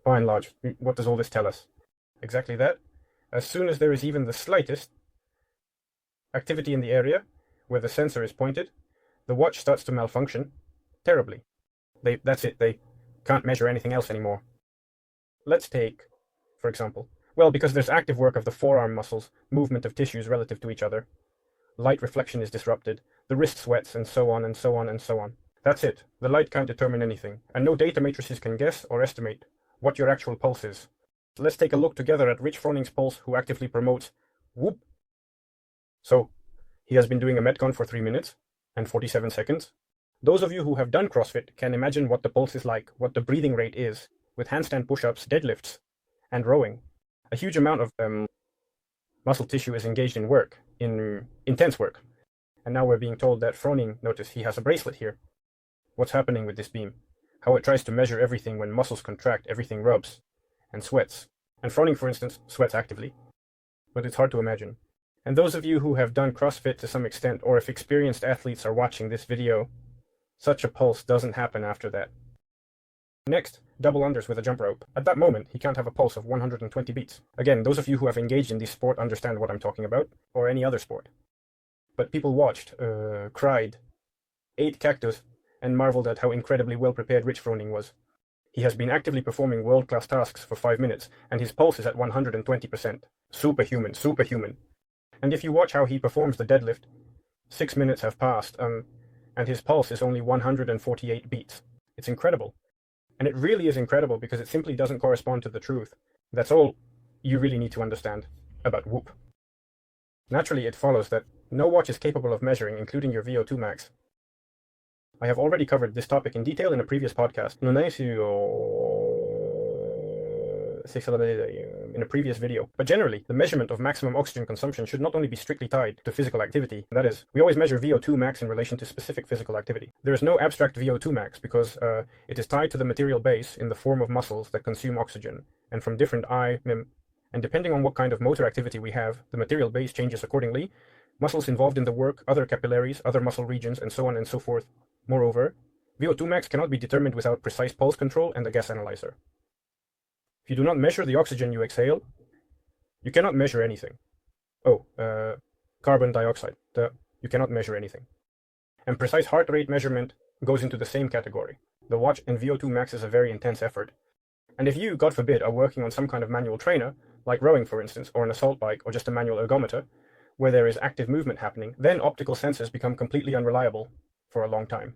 by and large. What does all this tell us? Exactly that. As soon as there is even the slightest activity in the area where the sensor is pointed, the watch starts to malfunction terribly. That's it. They can't measure anything else anymore. Let's take, for example, well, because there's active work of the forearm muscles, movement of tissues relative to each other, light reflection is disrupted, the wrist sweats, and so on and so on and so on. That's it. The light can't determine anything, and no data matrices can guess or estimate what your actual pulse is. Let's take a look together at Rich Froning's pulse, who actively promotes whoop. So, he has been doing a Metcon for 3 minutes and 47 seconds. Those of you who have done CrossFit can imagine what the pulse is like, what the breathing rate is, with handstand push-ups, deadlifts, and rowing. A huge amount of muscle tissue is engaged in work, in intense work. And now we're being told that Froning, notice he has a bracelet here. What's happening with this beam? How it tries to measure everything when muscles contract, everything rubs and sweats. And Froning, for instance, sweats actively. But it's hard to imagine. And those of you who have done CrossFit to some extent, or if experienced athletes are watching this video, such a pulse doesn't happen after that. Next, double unders with a jump rope. At that moment, he can't have a pulse of 120 beats. Again, those of you who have engaged in this sport understand what I'm talking about, or any other sport. But people watched, cried, ate cactus, and marveled at how incredibly well-prepared Rich Froning was. He has been actively performing world-class tasks for 5 minutes, and his pulse is at 120%. Superhuman, superhuman. And if you watch how he performs the deadlift, 6 minutes have passed, and his pulse is only 148 beats. It's incredible. And it really is incredible because it simply doesn't correspond to the truth. That's all you really need to understand about Whoop. Naturally, it follows that no watch is capable of measuring, including your VO2 max. I have already covered this topic in detail in a previous podcast. In a previous video. But generally, the measurement of maximum oxygen consumption should not only be strictly tied to physical activity. That is, we always measure VO2 max in relation to specific physical activity. There is no abstract VO2 max because it is tied to the material base in the form of muscles that consume oxygen, and from different and depending on what kind of motor activity we have, the material base changes accordingly. Muscles involved in the work, other capillaries, other muscle regions, and so on and so forth. Moreover, VO2 max cannot be determined without precise pulse control and a gas analyzer. If you do not measure the oxygen you exhale, you cannot measure anything. Carbon dioxide. You cannot measure anything. And precise heart rate measurement goes into the same category. The watch and VO2 max is a very intense effort. And if you, God forbid, are working on some kind of manual trainer, like rowing for instance, or an assault bike, or just a manual ergometer, where there is active movement happening, then optical sensors become completely unreliable for a long time.